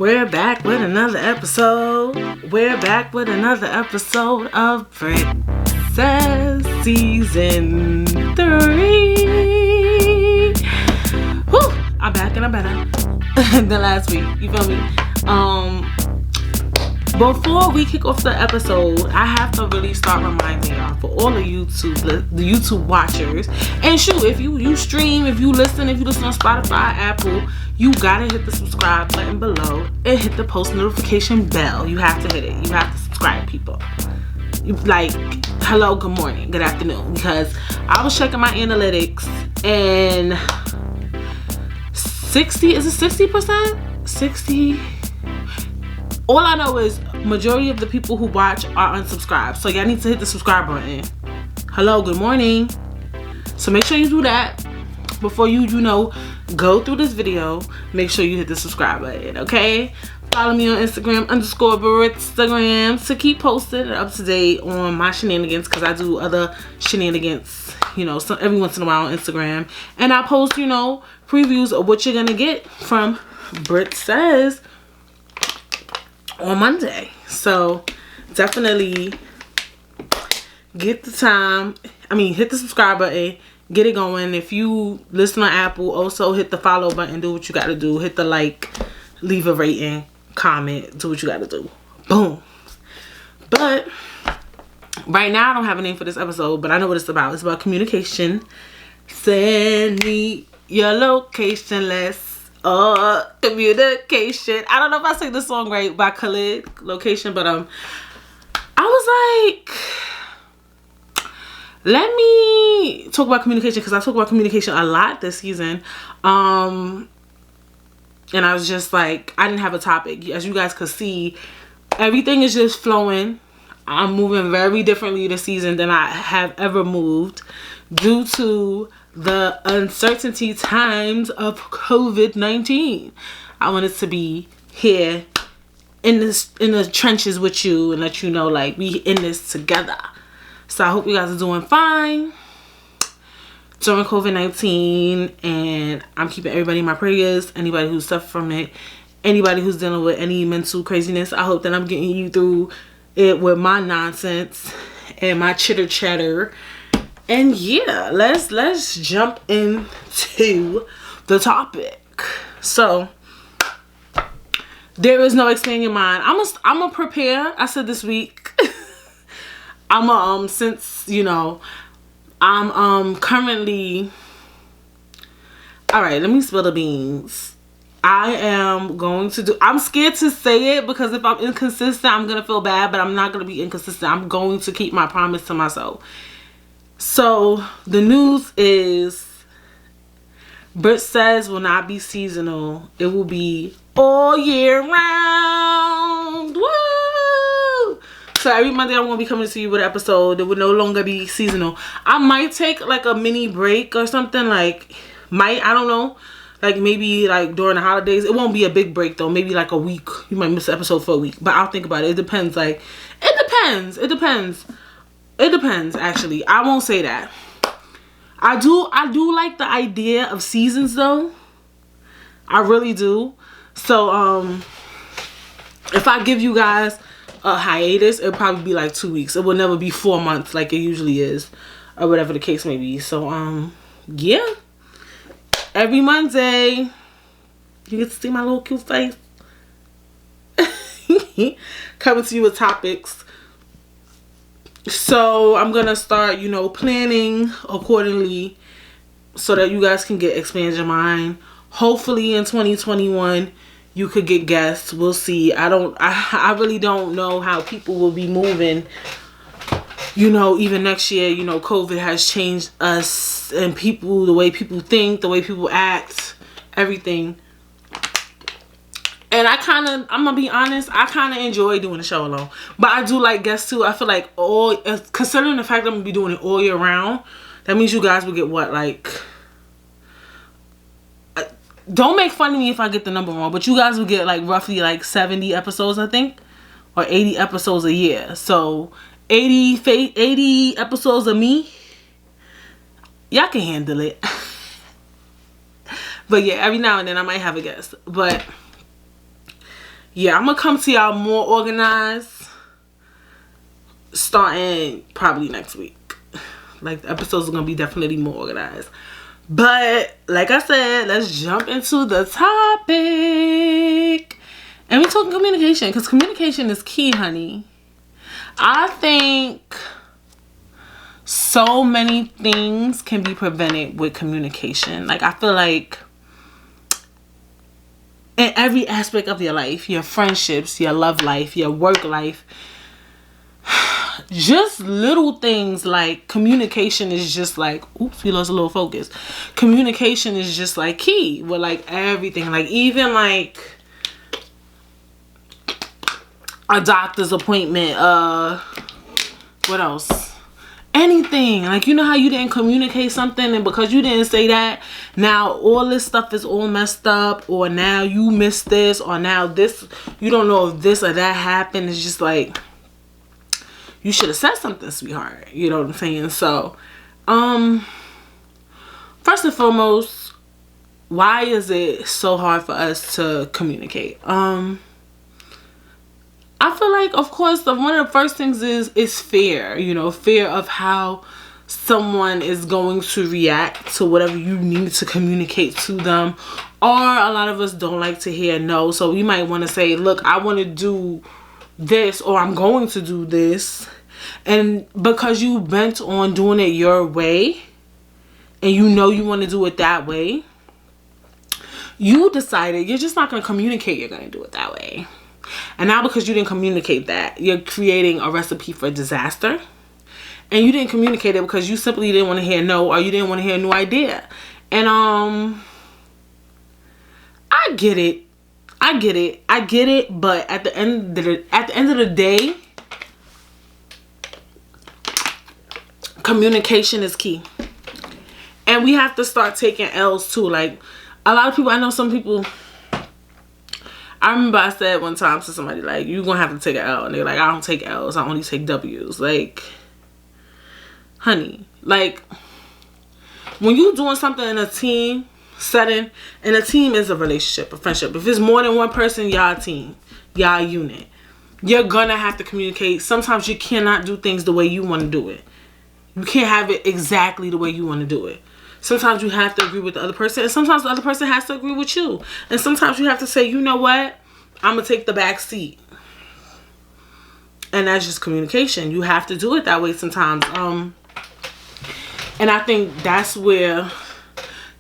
We're back with another episode. We're back with another episode of Britt Says Season 3. Whew, I'm back and I'm better than last week. You feel me? Before we kick off the episode, I have to really start reminding y'all, for all of YouTube, the YouTube watchers, and shoot, if you stream, if you listen on Spotify, Apple, you gotta hit the subscribe button below and hit the post notification bell. You have to hit it. You have to subscribe, people. Like, hello, good morning, good afternoon, because I was checking my analytics and 60%? All I know is majority of the people who watch are unsubscribed. So y'all need to hit the subscribe button. Hello, good morning. So make sure you do that before you go through this video. Make sure you hit the subscribe button, okay? Follow me on Instagram _Brittstagram to keep posted and up to date on my shenanigans, because I do other shenanigans, so every once in a while on Instagram. And I post, previews of what you're gonna get from Britt Says on Monday. So definitely hit the subscribe button, get it going. If you listen on Apple, also hit the follow button, do what you gotta do, hit the like, leave a rating, comment, do what you gotta do. Boom. But right now I don't have a name for this episode, but I know what it's about. It's about communication. Send me your location, communication. I don't know if I sing the song right by Khalid, Location, but I was like, let me talk about communication, because I talk about communication a lot this season. And I was just like, I didn't have a topic. As you guys could see, everything is just flowing. I'm moving very differently this season than I have ever moved, due to the uncertainty times of COVID-19. I wanted to be here in the trenches with you and let you know, like, we in this together. So I hope you guys are doing fine during COVID-19, and I'm keeping everybody in my prayers. Anybody who's suffering from it, anybody who's dealing with any mental craziness, I hope that I'm getting you through it with my nonsense and my chitter chatter. And yeah, let's jump into the topic. So there is no expanding your mind. I'm a prepare. I said this week. Since I'm currently, all right, let me spill the beans. I'm scared to say it, because if I'm inconsistent, I'm gonna feel bad, but I'm not gonna be inconsistent. I'm going to keep my promise to myself. So the news is Britt Says will not be seasonal. It will be all year round. Woo! So every Monday I'm going to be coming to you with an episode. It will no longer be seasonal. I might take like a mini break or something, I don't know. Like maybe like during the holidays. It won't be a big break though. Maybe like a week. You might miss an episode for a week. But I'll think about it. It depends. It depends, actually. I won't say that. I do like the idea of seasons though. I really do. So if I give you guys a hiatus, it'll probably be like 2 weeks. It will never be 4 months like it usually is, or whatever the case may be. So yeah. Every Monday you get to see my little cute face. Coming to you with topics. So I'm gonna start, planning accordingly so that you guys can expand your mind. Hopefully in 2021 you could get guests. We'll see. I really don't know how people will be moving. Even next year, COVID has changed us and people, the way people think, the way people act, everything. And I'm gonna be honest, I kind of enjoy doing the show alone. But I do like guests too. I feel like considering the fact that I'm gonna be doing it all year round, that means you guys will get don't make fun of me if I get the number wrong, but you guys will get roughly 70 episodes, I think, or 80 episodes a year. So 80 episodes of me, y'all can handle it. But yeah, every now and then I might have a guest. But yeah, I'm gonna come to y'all more organized starting probably next week. Like, the episodes are gonna be definitely more organized. But like I said, let's jump into the topic. And we're talking communication, because communication is key, honey. I think so many things can be prevented with communication. Like, I feel like in every aspect of your life, your friendships, your love life, your work life, just little things like communication is just like, oops, we lost a little focus. Communication is just like key with like everything. Like, even like a doctor's appointment, what else? Anything. Like, you know how you didn't communicate something, and because you didn't say that, now all this stuff is all messed up, or now you missed this, or now this, you don't know if this or that happened. It's just like, you should have said something, sweetheart. You know what I'm saying? So, first and foremost, why is it so hard for us to communicate? I feel like, of course, one of the first things is fear. You know, fear of how someone is going to react to whatever you need to communicate to them. Or a lot of us don't like to hear no. So you might want to say, look, I want to do this, or I'm going to do this, and because you bent on doing it your way, and you know you want to do it that way, you decided you're just not going to communicate you're going to do it that way. And now, because you didn't communicate that, you're creating a recipe for disaster. And you didn't communicate it because you simply didn't want to hear no, or you didn't want to hear a new idea. And I get it. But at the end of the day, communication is key. And we have to start taking L's too. Like, a lot of people, I know some people, I remember I said one time to somebody, like, you're gonna have to take an L. And they're like, I don't take L's, I only take W's. Like, honey, like, when you're doing something in a team setting, and a team is a relationship, a friendship. If it's more than one person, y'all a team, y'all a unit. You're gonna have to communicate. Sometimes you cannot do things the way you want to do it. You can't have it exactly the way you want to do it. Sometimes you have to agree with the other person, and sometimes the other person has to agree with you. And sometimes you have to say, you know what, I'm gonna take the back seat. And that's just communication. You have to do it that way sometimes. And I think that's where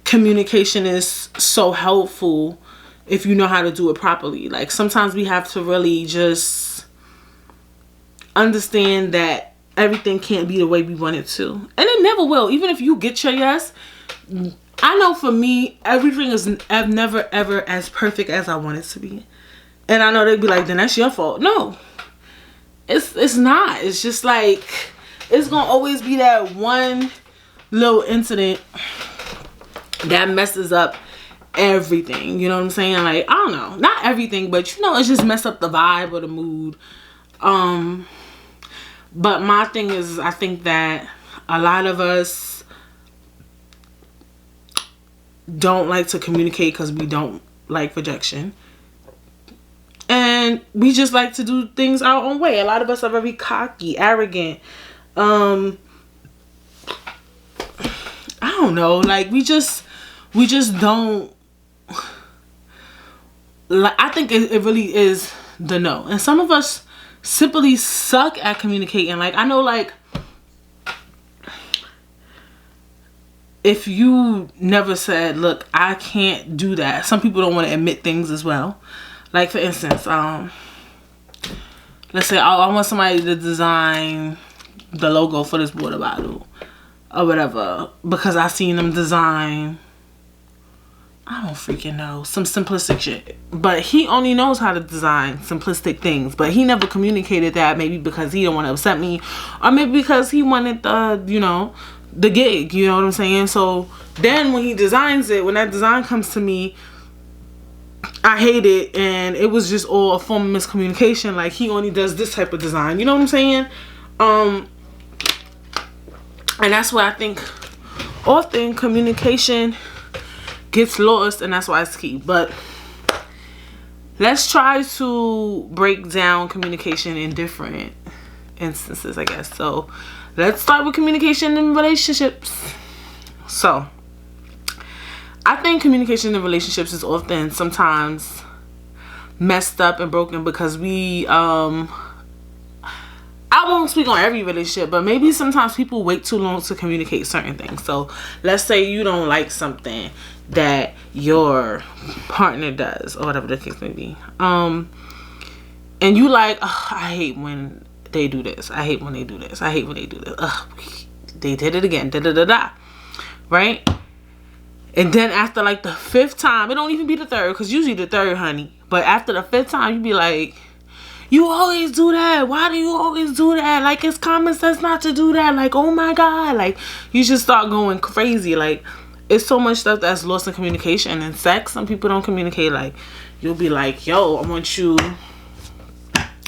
communication is so helpful if you know how to do it properly. Like, sometimes we have to really just understand that everything can't be the way we want it to. And it never will. Even if you get your yes, I know for me, everything is never ever as perfect as I want it to be. And I know they'd be like, then that's your fault. No, it's not. It's just like, it's gonna always be that one little incident that messes up everything. You know what I'm saying? Like, I don't know, not everything, but you know, it's just mess up the vibe or the mood. But my thing is, I think that a lot of us don't like to communicate because we don't like rejection. And we just like to do things our own way. A lot of us are very cocky, arrogant. I don't know. Like, we just don't. Like, I think it really is the no. And some of us simply suck at communicating. Like, I know, like, if you never said, look, I can't do that. Some people don't want to admit things as well. Like, for instance, let's say I want somebody to design the logo for this water bottle or whatever, because I seen them design, I don't freaking know, some simplistic shit. But he only knows how to design simplistic things. But he never communicated that, maybe because he didn't want to upset me, or maybe because he wanted the, you know, the gig, you know what I'm saying? So then when he designs it, when that design comes to me, I hate it, and it was just all a form of miscommunication. Like, he only does this type of design, you know what I'm saying? And that's why I think often communication gets lost, and that's why it's key. But let's try to break down communication in different instances, I guess. So let's start with communication in relationships. So I think communication in relationships is often sometimes messed up and broken because we I won't speak on every relationship, but maybe sometimes people wait too long to communicate certain things. So let's say you don't like something that your partner does, or whatever the case may be. And you like, oh, I hate when they do this. I hate when they do this. I hate when they do this. Ugh, they did it again. Da da da da. Right? And then after like the 5th time, it don't even be the 3rd, because usually the 3rd, honey. But after the 5th time, you be like, you always do that. Why do you always do that? Like, it's common sense not to do that. Like, oh my God. Like, you just start going crazy. Like, it's so much stuff that's lost in communication. And sex, some people don't communicate. Like, you'll be like, yo, I want you,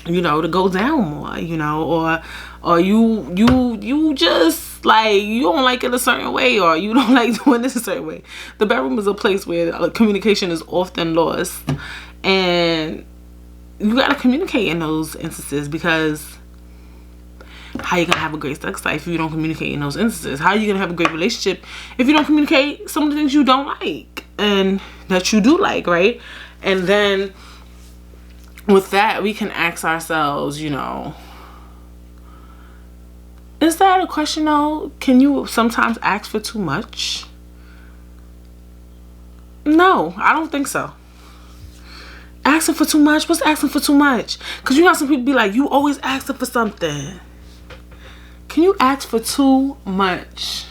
you know, to go down more, you know, or you just like, you don't like it a certain way, or you don't like doing this a certain way. The bedroom is a place where communication is often lost, and you gotta communicate in those instances, because how you gonna have a great sex life if you don't communicate in those instances? How are you gonna have a great relationship if you don't communicate some of the things you don't like and that you do like, right? And then with that, we can ask ourselves, you know, is that a question though? Can you sometimes ask for too much? No, I don't think so. Asking for too much? What's asking for too much? Because you got some people be like, you always asking for something. Can you ask for too much?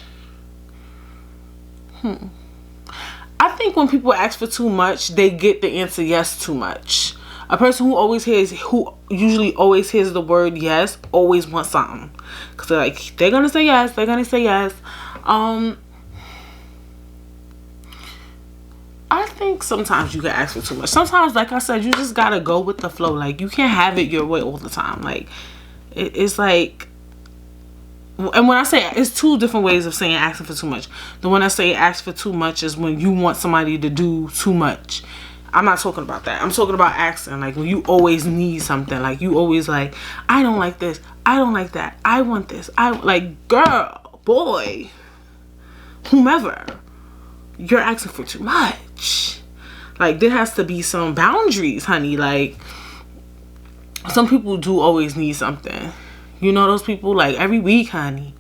I think when people ask for too much, they get the answer yes too much. A person who usually always hears the word yes, always wants something. Because they're like, they're going to say yes, they're going to say yes. I think sometimes you can ask for too much. Sometimes, like I said, you just gotta go with the flow. Like, you can't have it your way all the time. Like, it's like, and when I say, it's 2 different ways of saying asking for too much. The one I say ask for too much is when you want somebody to do too much. I'm not talking about that. I'm talking about asking, like, when you always need something. Like, you always like, I don't like this, I don't like that, I want this, like, girl, boy, whomever, you're asking for too much. Like, there has to be some boundaries, honey. Like, some people do always need something. You know those people, like, every week, honey.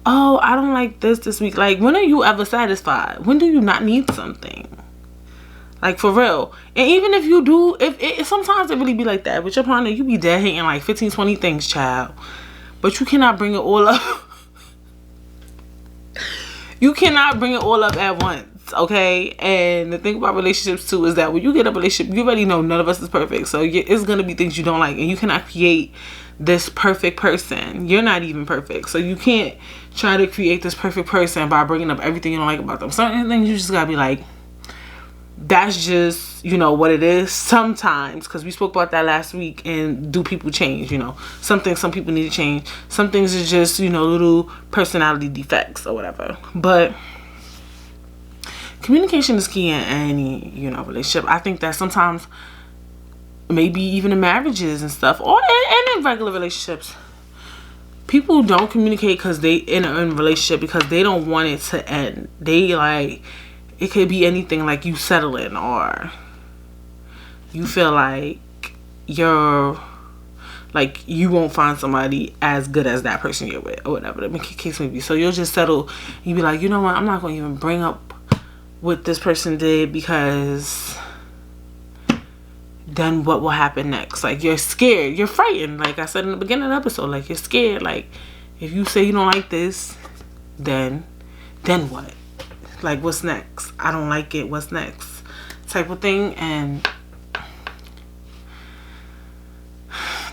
Oh, I don't like this week. Like, when are you ever satisfied? When do you not need something? Like, for real. And even if you do, if sometimes it really be like that with your partner, you be dead hating like 15, 20 things, child. But you cannot bring it all up. You cannot bring it all up at once, okay? And the thing about relationships too is that when you get a relationship, you already know none of us is perfect. So it's gonna be things you don't like, and you cannot create this perfect person. You're not even perfect, so you can't try to create this perfect person by bringing up everything you don't like about them. Certain things you just gotta be like, that's just, you know, what it is sometimes, because we spoke about that last week. And do people change? You know, some people need to change. Some things is just, you know, little personality defects or whatever. But communication is key in any, you know, relationship. I think that sometimes, maybe even in marriages and stuff, or in regular relationships, people don't communicate because they in a relationship because they don't want it to end. They like, it could be anything, like you settling, or you feel like you're, like, you won't find somebody as good as that person you're with, or whatever the case may be. So you'll just settle. You be like, you know what, I'm not going to even bring up what this person did, because then what will happen next? Like, you're scared, you're frightened. Like I said in the beginning of the episode, like, you're scared. Like, if you say you don't like this, then what? Like, what's next? I don't like it, what's next? Type of thing. And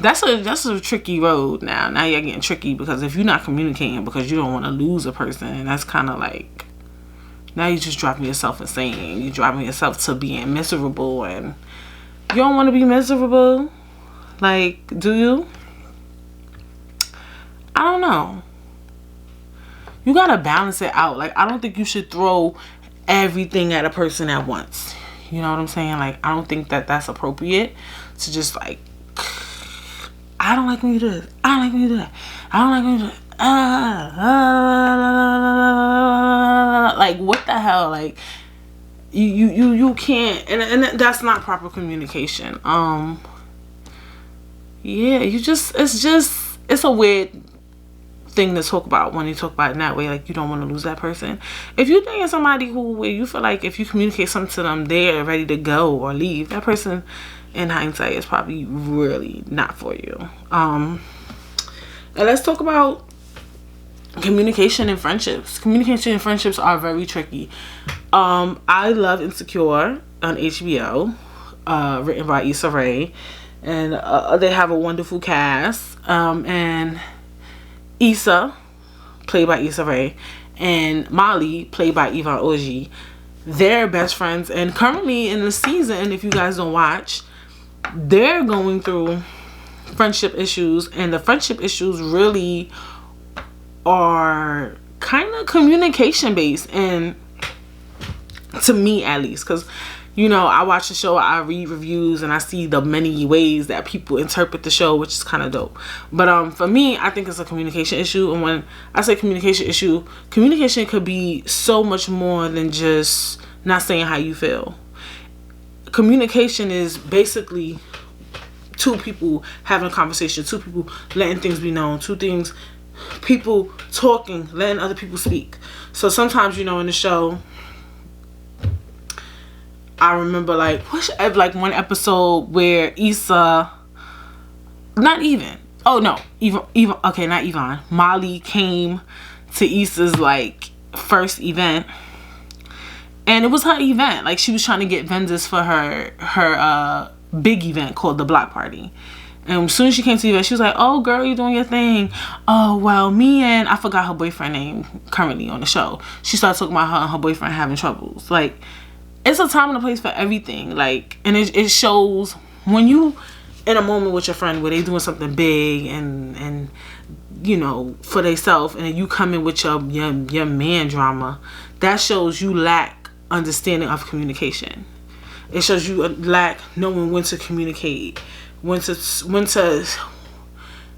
that's a tricky road now. Now you're getting tricky, because if you're not communicating because you don't want to lose a person, that's kind of like, now you're just driving yourself insane. You're driving yourself to being miserable, and you don't want to be miserable. Like, do you? I don't know. You gotta balance it out. Like, I don't think you should throw everything at a person at once. You know what I'm saying? Like, I don't think that that's appropriate to just like, I don't like when you do this. I don't like when you do that. I don't like when you do that. Like, what the hell? Like, you can't, and that's not proper communication. Yeah, it's a weird thing to talk about when you talk about it in that way. Like, you don't want to lose that person. If you're thinking somebody where you feel like if you communicate something to them, they're ready to go or leave, that person in hindsight is probably really not for you. And let's talk about communication and friendships. Communication and friendships are very tricky. I love Insecure on HBO, written by Issa Rae, and they have a wonderful cast. And Issa, played by Issa Rae, and Molly, played by Yvonne Orji, they're best friends. And currently in the season, if you guys don't watch, they're going through friendship issues, and the friendship issues really are kind of communication based, and to me at least, because you know, I watch the show, I read reviews, and I see the many ways that people interpret the show, which is kind of dope. But for me, I think it's a communication issue. And when I say communication issue, communication could be so much more than just not saying how you feel. Communication is basically two people having a conversation, two people letting things be known, people talking, letting other people speak. So sometimes, you know, in the show, I remember like one episode where Issa, Molly came to Issa's like first event, and it was her event. Like, she was trying to get vendors for her big event called the Block Party. And as soon as she came to the event, she was like, "Oh, girl, you doing your thing. Oh, well, me and," I forgot her boyfriend name currently on the show. She started talking about her and her boyfriend having troubles. Like, it's a time and a place for everything. Like, and it shows when you in a moment with your friend where they doing something big and you know, for themselves, and then you come in with your man drama, that shows you lack understanding of communication. It shows you lack knowing when to communicate, when to,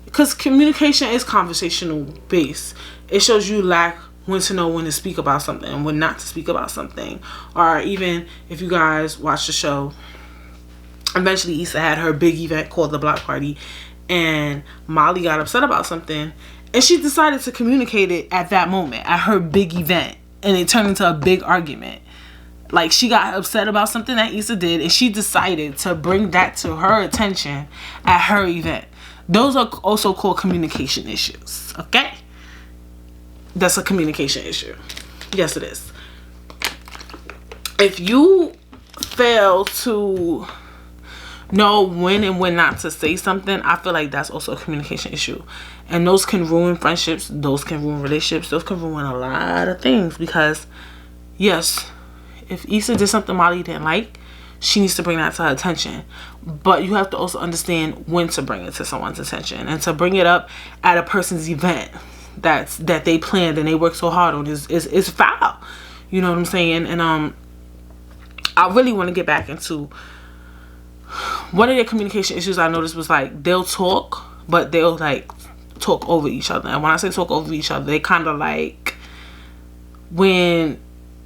because communication is conversational based. It shows you lack when to know when to speak about something and when not to speak about something. Or even if you guys watch the show, eventually Issa had her big event called the Block Party, and Molly got upset about something, and she decided to communicate it at that moment at her big event, and it turned into a big argument. Like, she got upset about something that Issa did, and she decided to bring that to her attention at her event. Those are also called communication issues, okay? That's a communication issue. Yes, it is. If you fail to know when and when not to say something, I feel like that's also a communication issue. And those can ruin friendships. Those can ruin relationships. Those can ruin a lot of things. Because, yes, if Issa did something Molly didn't like, she needs to bring that to her attention. But you have to also understand when to bring it to someone's attention. And to bring it up at a person's event that they planned and they worked so hard on is foul. You know what I'm saying? And I really want to get back into one of their communication issues. I noticed was like, they'll talk, but they'll like talk over each other. And when I say talk over each other, they kind of like, when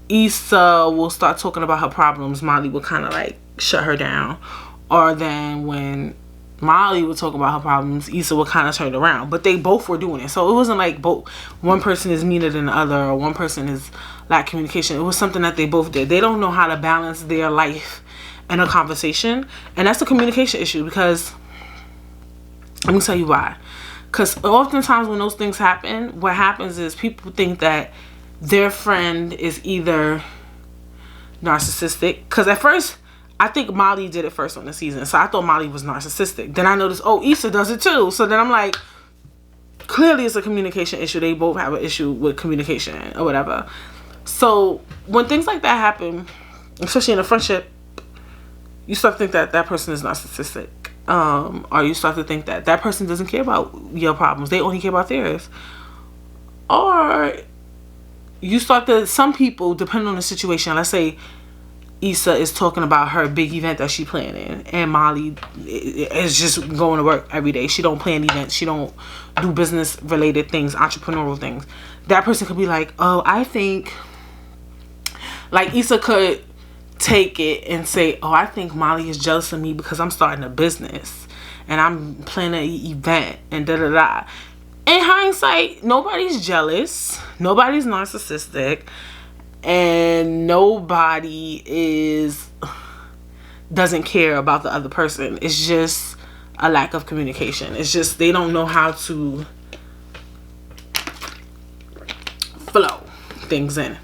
Issa will start talking about her problems, Molly will kind of like shut her down. Or then when Molly would talk about her problems, Issa would kind of turn around. But they both were doing it. So it wasn't like one person is meaner than the other, or one person is lack communication. It was something that they both did. They don't know how to balance their life and a conversation. And that's a communication issue, because let me tell you why. Because oftentimes when those things happen, what happens is people think that their friend is either narcissistic. Because at first, I think Molly did it first on the season. So I thought Molly was narcissistic. Then I noticed, oh, Issa does it too. So then I'm like, clearly it's a communication issue. They both have an issue with communication or whatever. So when things like that happen, especially in a friendship, you start to think that that person is narcissistic. Or you start to think that that person doesn't care about your problems. They only care about theirs. Or you start to, some people, depending on the situation, let's say Issa is talking about her big event that she planning, and Molly is just going to work every day. She don't plan events. She don't do business related things, entrepreneurial things. That person could be like, oh, I think, like Issa could take it and say, oh, I think Molly is jealous of me because I'm starting a business and I'm planning an event and da da da. In hindsight, nobody's jealous, nobody's narcissistic, and nobody doesn't care about the other person. It's just a lack of communication. It's just they don't know how to flow things in.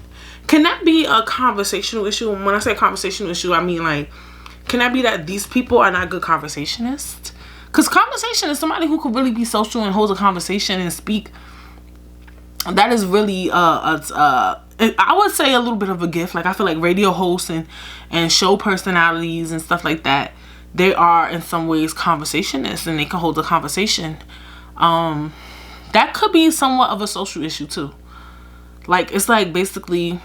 Can that be a conversational issue? And when I say conversational issue, I mean like, can that be that these people are not good conversationists? Because conversation is somebody who could really be social and hold a conversation and speak. That is really I would say a little bit of a gift. Like I feel like radio hosts and show personalities and stuff like that, they are in some ways conversationists and they can hold a conversation. That could be somewhat of a social issue too. Like it's like basically,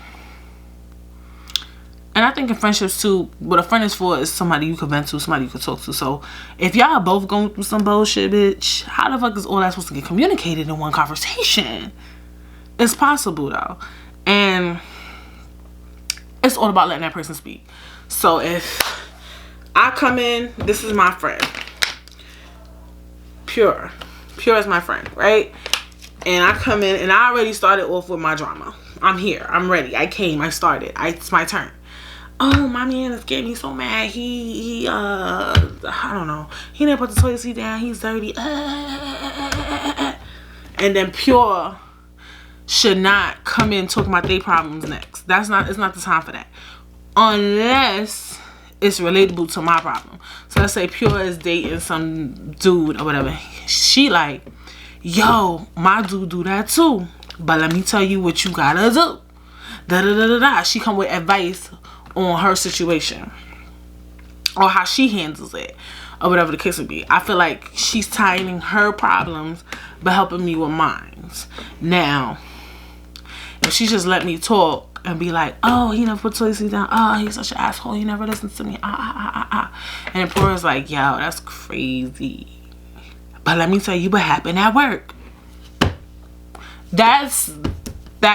and I think in friendships too, what a friend is for is somebody you can vent to, somebody you can talk to. So if y'all both going through some bullshit, bitch, how the fuck is all that supposed to get communicated in one conversation? It's possible though. And it's all about letting that person speak. So if I come in, this is my friend. Pure is my friend, right? And I come in and I already started off with my drama. I'm here. I'm ready. I came. I started. It's my turn. Oh, my man is getting me so mad. He I don't know. He didn't put the toilet seat down. He's dirty. And then Pure should not come in talking about their problems next. It's not the time for that. Unless it's relatable to my problem. So let's say Pure is dating some dude or whatever. She like, yo, my dude do that too. But let me tell you what you gotta do. Da da da da da. She come with advice on her situation. Or how she handles it. Or whatever the case would be. I feel like she's tying her problems but helping me with mine. Now, if she just let me talk and be like, oh, he never put toilet seat down. Oh, he's such an asshole. He never listens to me. And Pora's like, yo, that's crazy. But let me tell you what happened at work. That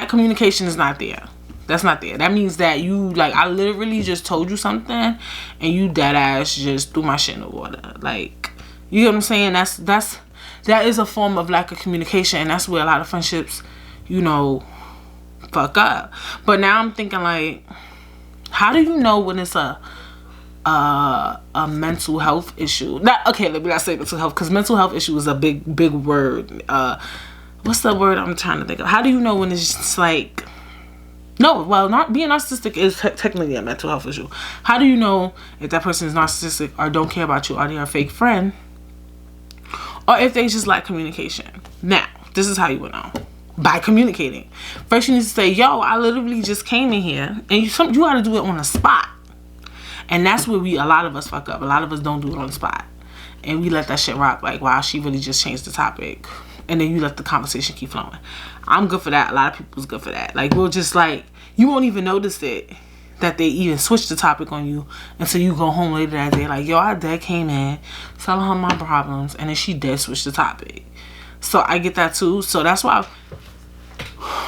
communication is not there. That's not there. That means that you, like, I literally just told you something and you dead ass just threw my shit in the water. Like, you know what I'm saying? That is a form of lack of communication, and that's where a lot of friendships, you know, fuck up. But now I'm thinking like, how do you know when it's a mental health issue? Let me not say mental health, because mental health issue is a big word. What's the word I'm trying to think of? How do you know when it's just like, no, well, not being narcissistic is technically a mental health issue. How do you know if that person is narcissistic or don't care about you, or they're a fake friend, or if they just lack communication? Now, this is how you would know. By communicating. First, you need to say, yo, I literally just came in here, and you got to do it on the spot. And that's where a lot of us fuck up. A lot of us don't do it on the spot, and we let that shit rock. Like, wow, she really just changed the topic, and then you let the conversation keep flowing. I'm good for that. A lot of people's good for that. Like, we'll just like, you won't even notice it that they even switched the topic on you until you go home later that day. Like, yo, I dead came in telling her my problems, and then she dead switched the topic. So I get that too. So that's why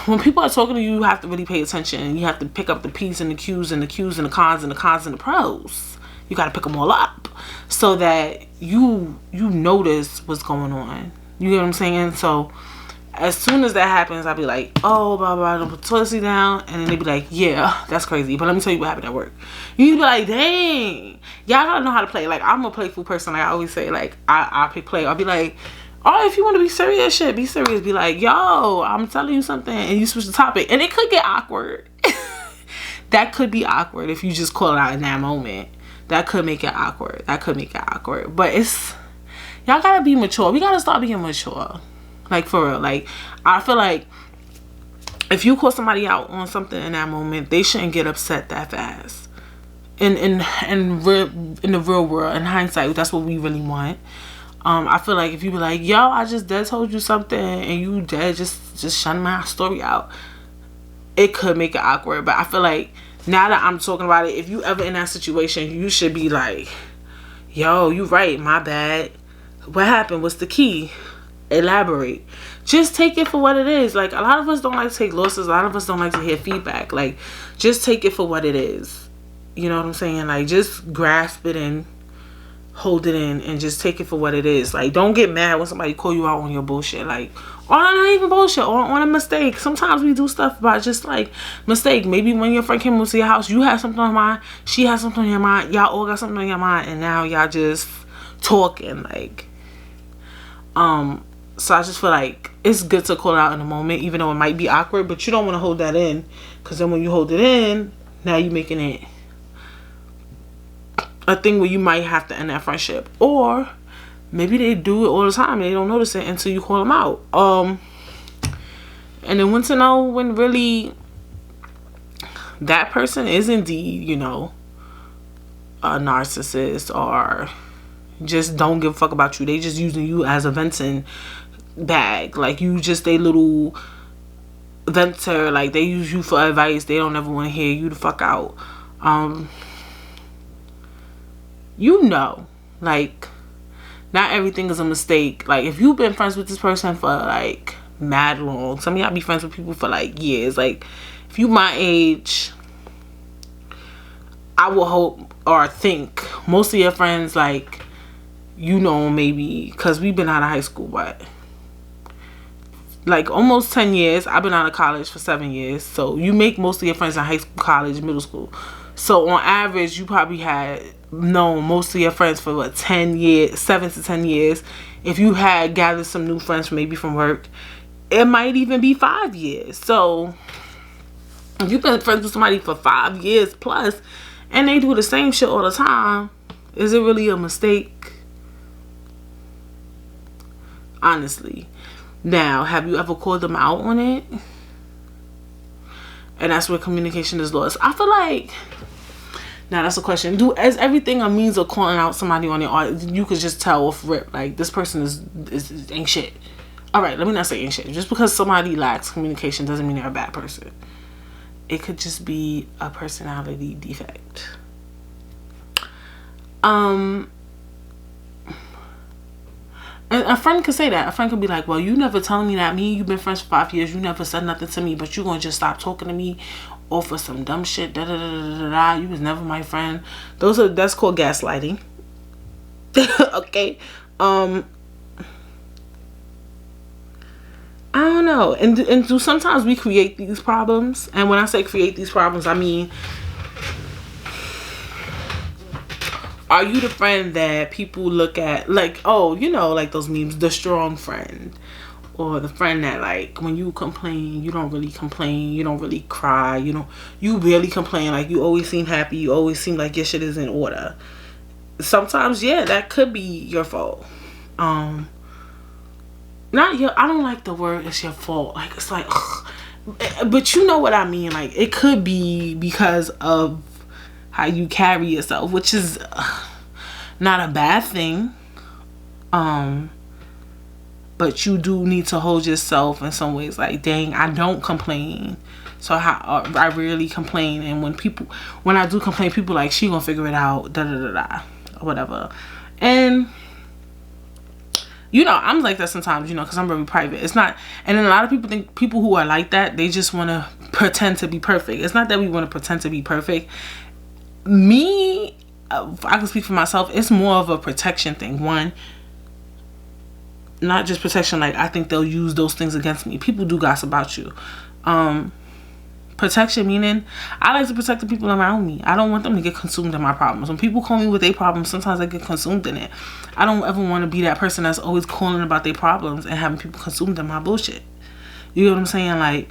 when people are talking to you, you have to really pay attention, and you have to pick up the P's and the Q's and the Q's and the cons and the cons and the pros. You got to pick them all up so that you notice what's going on. You get what I'm saying? So as soon as that happens, I'll be like, oh, blah, blah, don't put the toilet seat down. And then they be like, yeah, that's crazy. But let me tell you what happened at work. You be like, dang. Y'all gotta know how to play. Like, I'm a playful person. Like I always say, like, I pick play. I'll be like, oh, if you want to be serious, shit, be serious. Be like, yo, I'm telling you something. And you switch the topic. And it could get awkward. That could be awkward if you just call it out in that moment. That could make it awkward. But y'all gotta be mature. We gotta start being mature. Like, for real. Like, I feel like if you call somebody out on something in that moment, they shouldn't get upset that fast. In the real world, in hindsight, that's what we really want. I feel like if you be like, yo, I just dead told you something, and you dead just shut my story out, it could make it awkward. But I feel like now that I'm talking about it, if you ever in that situation, you should be like, yo, you right, my bad. What happened? What's the key? Elaborate. Just take it for what it is. Like, a lot of us don't like to take losses. A lot of us don't like to hear feedback. Like, just take it for what it is. You know what I'm saying? Like, just grasp it and hold it in and just take it for what it is. Like, don't get mad when somebody call you out on your bullshit. Like, or not even bullshit, or on a mistake. Sometimes we do stuff about just like mistake. Maybe when your friend came over to your house, you had something on your mind, she had something on your mind, y'all all got something on your mind, and now y'all just talking. Like, so I just feel like it's good to call out in the moment, even though it might be awkward, but you don't want to hold that in, because then when you hold it in, now you're making it a thing where you might have to end that friendship. Or maybe they do it all the time and they don't notice it until you call them out. And then when to know when really that person is indeed, you know, a narcissist, or just don't give a fuck about you. They just using you as a venting bag. Like, you just a little venter. Like, they use you for advice. They don't ever want to hear you the fuck out. You know, like, not everything is a mistake. Like, if you've been friends with this person for like mad long, some of y'all be friends with people for like years. Like, if you my age, I will hope or think most of your friends, like, you know, maybe because we've been out of high school, but like almost 10 years. I've been out of college for 7 years. So you make most of your friends in high school, college, middle school. So on average, you probably had known most of your friends for what, 10 years, 7 to 10 years. If you had gathered some new friends maybe from work, it might even be 5 years. So if you've been friends with somebody for 5 years plus and they do the same shit all the time, is it really a mistake? Honestly. Now, have you ever called them out on it? And that's where communication is lost. I feel like, now that's a question. Is everything a means of calling out somebody on it, or you could just tell off rip, like, this person is ain't shit? All right, let me not say ain't shit. Just because somebody lacks communication doesn't mean they're a bad person. It could just be a personality defect. And a friend could say that. A friend could be like, well, you never telling me that. Me and you've been friends for 5 years. You never said nothing to me, but you gonna just stop talking to me or for some dumb shit. Da da da da da da. You was never my friend. That's called gaslighting. Okay. I don't know. And do sometimes we create these problems. And when I say create these problems, I mean, are you the friend that people look at like, oh, you know, like those memes, the strong friend? Or the friend that, like, when you complain, you don't really complain, you don't really cry, you barely complain, like, you always seem happy, you always seem like your shit is in order. Sometimes, yeah, that could be your fault. I don't like the word it's your fault. Like, it's like, ugh. But you know what I mean. Like, it could be because of how you carry yourself, which is not a bad thing. But you do need to hold yourself in some ways. Like, dang, I don't complain. So I rarely complain. And when I do complain, people like, she gonna figure it out, da da da da, or whatever. And you know, I'm like that sometimes, you know, because I'm very private. It's not, and then a lot of people think people who are like that, they just want to pretend to be perfect. It's not that we want to pretend to be perfect. Me, I can speak for myself, it's more of a protection thing. One, not just protection, like, I think they'll use those things against me. People do gossip about you. Protection meaning, I like to protect the people around me. I don't want them to get consumed in my problems. When people call me with their problems, sometimes I get consumed in it. I don't ever want to be that person that's always calling about their problems and having people consumed in my bullshit. You know what I'm saying? Like,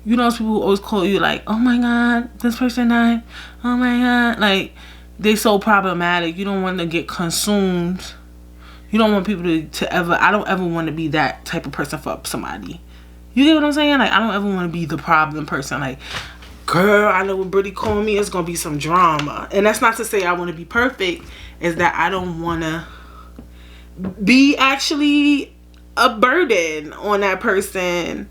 you know those people who always call you like, oh my god, this person died, oh my god, like, they so problematic. You don't want to get consumed. You don't want people to ever, I don't ever want to be that type of person for somebody. You get what I'm saying? Like, I don't ever want to be the problem person. Like, girl, I know when Britt call me, it's going to be some drama. And that's not to say I want to be perfect. It's that I don't want to be actually a burden on that person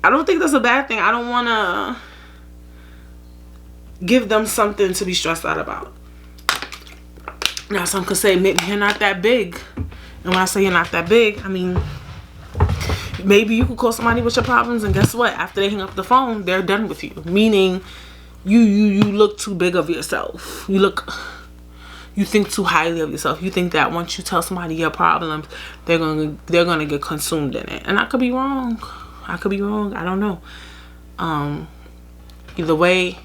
I don't think that's a bad thing. I don't want to give them something to be stressed out about. Now, some could say, maybe you're not that big. And when I say you're not that big, I mean, maybe you could call somebody with your problems, and guess what? After they hang up the phone, they're done with you. Meaning, you look too big of yourself. You think too highly of yourself. You think that once you tell somebody your problems, they're gonna get consumed in it. And I could be wrong. I don't know. Either way,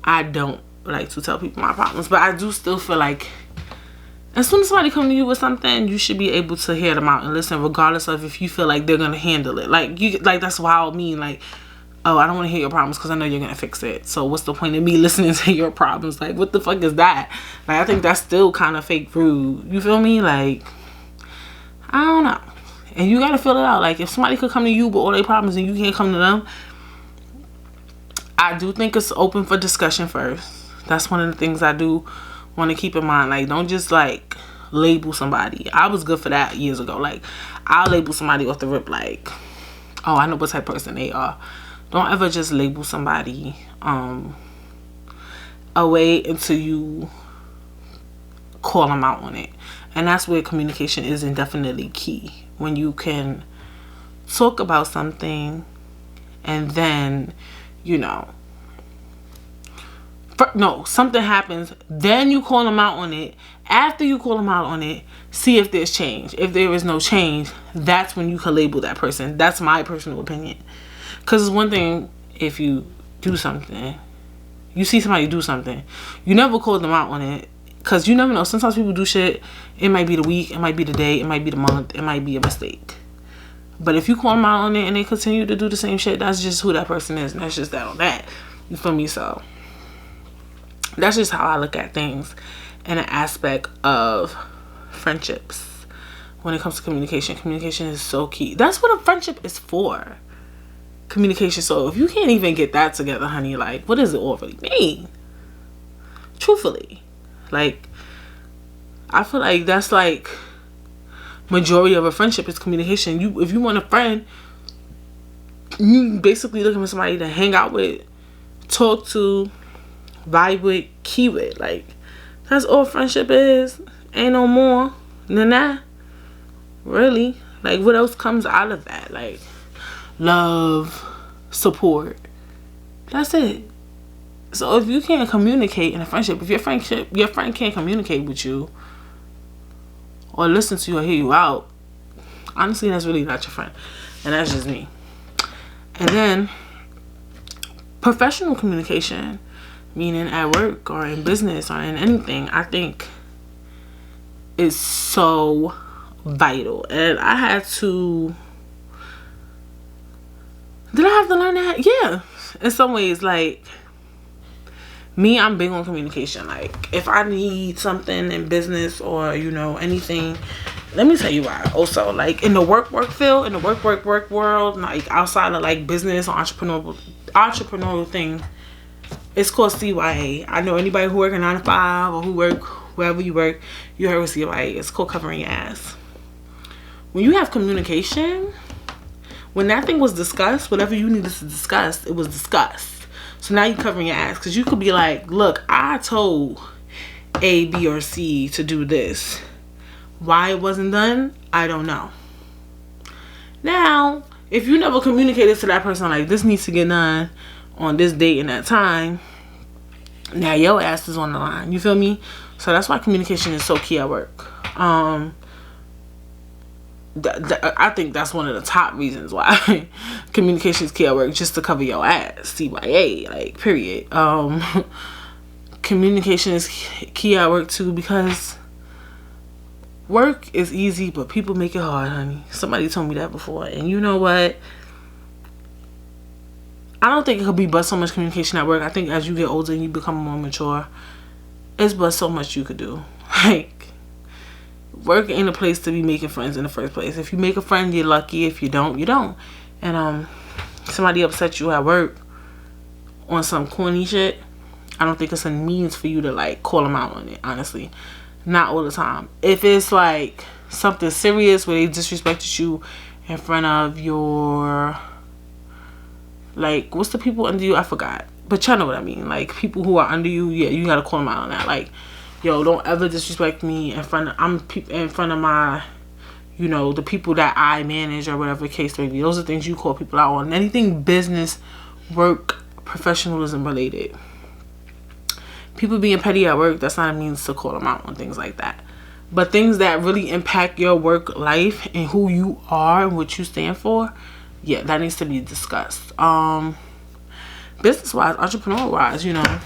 I don't like to tell people my problems, but I do still feel like as soon as somebody comes to you with something, you should be able to hear them out and listen, regardless of if you feel like they're gonna handle it. Like that's why I mean, like, oh, I don't want to hear your problems because I know you're gonna fix it. So what's the point of me listening to your problems? Like, what the fuck is that? Like, I think that's still kind of fake rude. You feel me? Like, I don't know. And you gotta feel it out. Like, if somebody could come to you with all their problems and you can't come to them, I do think it's open for discussion first. That's one of the things I do want to keep in mind. Like, don't just like label somebody. I was good for that years ago. Like, I'll label somebody off the rip like, oh, I know what type of person they are. Don't ever just label somebody away until you call them out on it. And that's where communication is definitely key. When you can talk about something and then, you know, something happens, then you call them out on it. After you call them out on it, see if there's change. If there is no change, that's when you can label that person. That's my personal opinion. Because it's one thing if you do something, you see somebody do something, you never call them out on it. Because you never know. Sometimes people do shit. It might be the week, it might be the day, it might be the month, it might be a mistake. But if you call them out on it and they continue to do the same shit, that's just who that person is. And that's just that on that. You feel me? So that's just how I look at things in an aspect of friendships. When it comes to communication, communication is so key. That's what a friendship is for. Communication. So if you can't even get that together, honey, like, what does it all really mean? Truthfully. Like, I feel like that's like majority of a friendship is communication. If you want a friend, you basically looking for somebody to hang out with, talk to, vibe with, key with. Like, that's all friendship is. Ain't no more than that. Really. Like, what else comes out of that? Like, love, support. That's it. So if you can't communicate in a friendship, if your friend can't communicate with you or listen to you or hear you out, honestly, that's really not your friend. And that's just me. And then professional communication, meaning at work or in business or in anything, I think is so vital. And I had to... Did I have to learn that? Yeah. In some ways, like, me, I'm big on communication. Like, if I need something in business or, you know, anything, let me tell you why. Also, like, in the work field, in the work world, like, outside of, like, business or entrepreneurial thing, it's called CYA. I know anybody who work a 9 to 5 or who work wherever you work, you heard of CYA. It's called covering your ass. When you have communication, when that thing was discussed, whatever you needed to discuss, it was discussed. So now you're covering your ass. Because you could be like, look, I told A, B, or C to do this. Why it wasn't done, I don't know. Now, if you never communicated to that person, like, this needs to get done on this date and that time, now your ass is on the line. You feel me? So that's why communication is so key at work. I think that's one of the top reasons why communication is key at work, just to cover your ass. CYA, like, period. Communication is key at work too, because work is easy, but people make it hard, honey. Somebody told me that before, and you know what? I don't think it could be but so much communication at work. I think as you get older and you become more mature, it's but so much you could do. Like, work ain't a place to be making friends in the first place. If you make a friend, you're lucky. If you don't, you don't. And somebody upset you at work on some corny shit, I don't think it's a means for you to, like, call them out on it, honestly. Not all the time. If it's like something serious where they disrespected you in front of your Like, what's the people under you? I forgot. But y'all know what I mean. Like, people who are under you, yeah, you gotta call them out on that. Like, yo, don't ever disrespect me in front of my, you know, the people that I manage or whatever the case may be. Those are things you call people out on. Anything business, work, professionalism related. People being petty at work, that's not a means to call them out on things like that. But things that really impact your work life and who you are and what you stand for, yeah, that needs to be discussed. Business wise, entrepreneur wise, you know,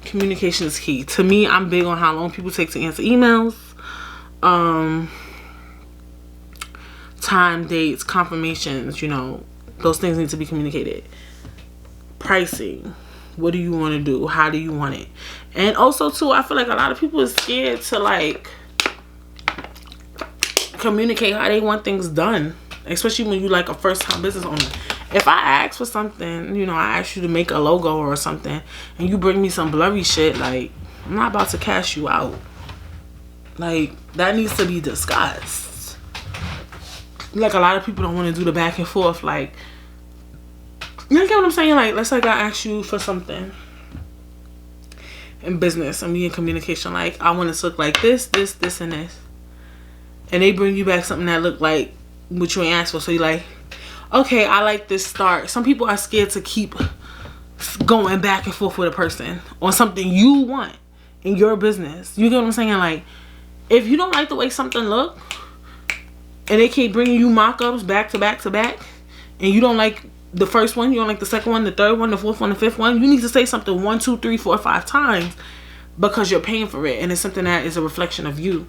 communication is key. To me, I'm big on how long people take to answer emails. Time, dates, confirmations, you know, those things need to be communicated. Pricing. What do you want to do? How do you want it? And also too, I feel like a lot of people are scared to like communicate how they want things done. Especially when you like a first time business owner. If I ask for something, you know, I ask you to make a logo or something, and you bring me some blurry shit, like, I'm not about to cash you out. Like, that needs to be discussed. Like, a lot of people don't want to do the back and forth. Like, you get what I'm saying? Like, let's say I ask you for something in business and we in communication. Like, I want it to look like this, this, this, and this. And they bring you back something that look like what you ain't asked for. So you're like, okay, I like this start. Some people are scared to keep going back and forth with a person on something you want in your business. You get what I'm saying? Like, if you don't like the way something look and they keep bringing you mock-ups back to back to back, and you don't like the first one, you don't like the second one, the third one, the fourth one, the fifth one, you need to say something 1, 2, 3, 4, 5 times because you're paying for it, and it's something that is a reflection of you.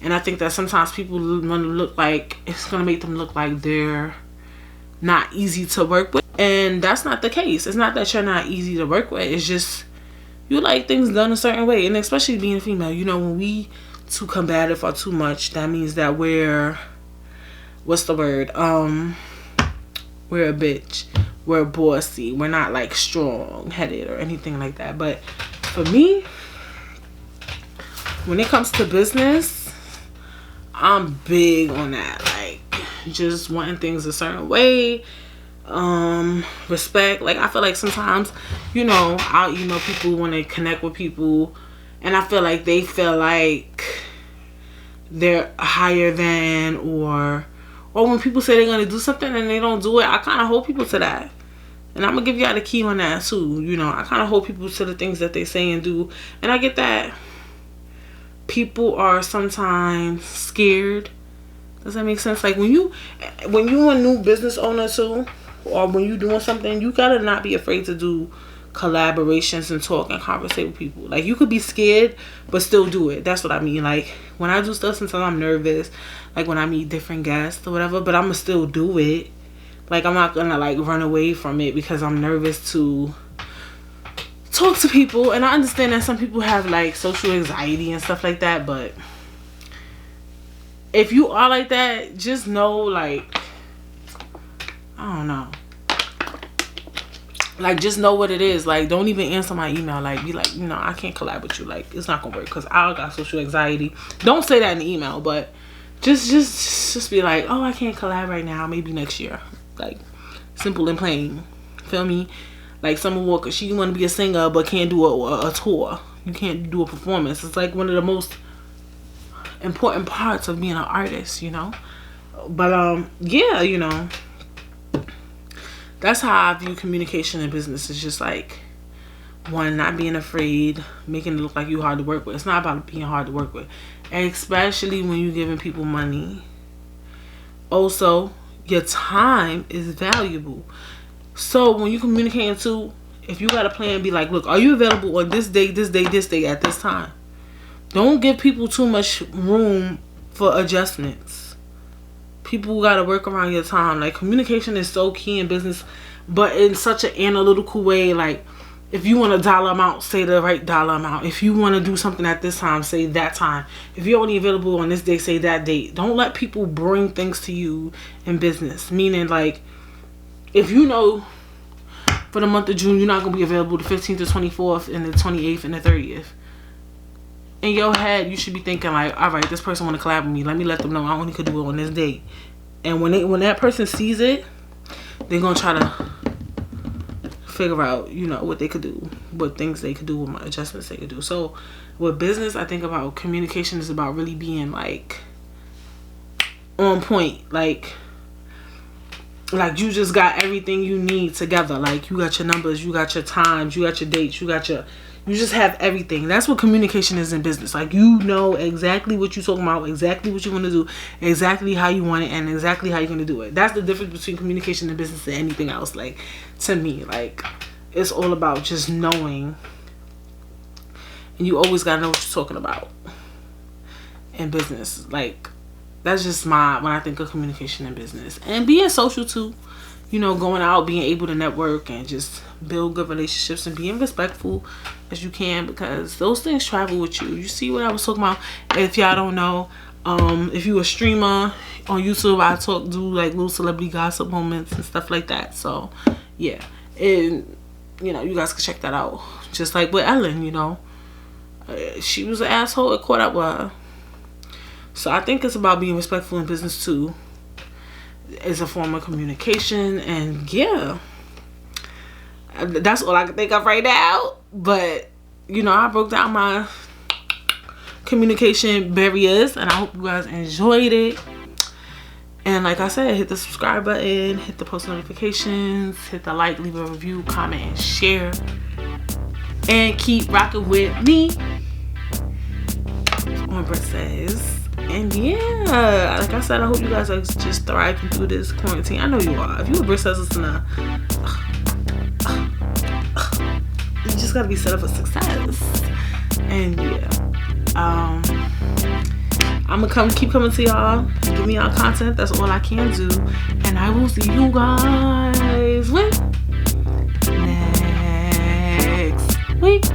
And I think that sometimes people want to look like, it's going to make them look like they're not easy to work with, and that's not the case. It's not that you're not easy to work with. It's just you like things done a certain way. And especially being a female, you know, when we too combative or too much, that means that we're, what's the word, we're a bitch, we're bossy, we're not like strong headed or anything like that. But for me, when it comes to business, I'm big on that. Like, just wanting things a certain way, respect. Like, I feel like sometimes, you know, I'll email people when they connect with people, and I feel like they feel like they're higher than, or when people say they're gonna do something and they don't do it, I kind of hold people to that. And I'm gonna give y'all the key on that too. You know, I kind of hold people to the things that they say and do, and I get that people are sometimes scared. Does that make sense? Like, when you a new business owner too, or when you doing something, you gotta not be afraid to do collaborations and talk and conversate with people. Like, you could be scared but still do it. That's what I mean. Like, when I do stuff, sometimes I'm nervous, like when I meet different guests or whatever, but I'm gonna still do it. Like, I'm not gonna like run away from it because I'm nervous to talk to people. And I understand that some people have like social anxiety and stuff like that, but if you are like that, just know, like, I don't know. Like, just know what it is. Like, don't even answer my email. Like, be like, you know, I can't collab with you. Like, it's not gonna work because I got social anxiety. Don't say that in the email, but just be like, oh, I can't collab right now. Maybe next year. Like, simple and plain. Feel me? Like, Summer Walker, she want to be a singer but can't do a tour. You can't do a performance. It's like one of the most important parts of being an artist, you know. But yeah, you know, that's how I view communication in business. It's just like, one, not being afraid, making it look like you hard to work with. It's not about being hard to work with, and especially when you're giving people money. Also, your time is valuable. So when you communicating too, if you got a plan, be like, look, are you available on this day, this day, this day, at this time? Don't give people too much room for adjustments. People got to work around your time. Like, communication is so key in business, but in such an analytical way. Like, if you want a dollar amount, say the right dollar amount. If you want to do something at this time, say that time. If you're only available on this day, say that date. Don't let people bring things to you in business. Meaning, like, if you know for the month of June, you're not going to be available the 15th, the 24th, and the 28th, and the 30th. In your head, you should be thinking like, all right, this person want to collab with me. Let me let them know I only could do it on this date. And when that person sees it, they're going to try to figure out, you know, what they could do, what things they could do, what adjustments they could do. So with business, I think about communication is about really being like on point, like you just got everything you need together. Like you got your numbers, you got your times, you got your dates, you just have everything. That's what communication is in business. Like, you know exactly what you're talking about, exactly what you want to do, exactly how you want it, and exactly how you're going to do it. That's the difference between communication in business and anything else. Like, to me, like, it's all about just knowing. And you always got to know what you're talking about in business. Like, that's just when I think of communication in business. And being social too. You know, going out, being able to network and just build good relationships and being respectful as you can, because those things travel with you. You see what I was talking about? If y'all don't know, if you a streamer on YouTube, I do like little celebrity gossip moments and stuff like that. So yeah, and you know, you guys can check that out. Just like with Ellen, you know, she was an asshole. It caught up with her. So I think it's about being respectful in business too. Is a form of communication, and yeah, that's all I can think of right now. But you know, I broke down my communication barriers, and I hope you guys enjoyed it. And like I said, hit the subscribe button, hit the post notifications, hit the like, leave a review, comment, and share, and keep rocking with me on Britt Says. And yeah, like I said, I hope you guys are just thriving through this quarantine. I know you are. If you a Britt Says listener, you just gotta be set up for success. And yeah, I'm gonna keep coming to y'all, give me y'all content. That's all I can do. And I will see you guys next week.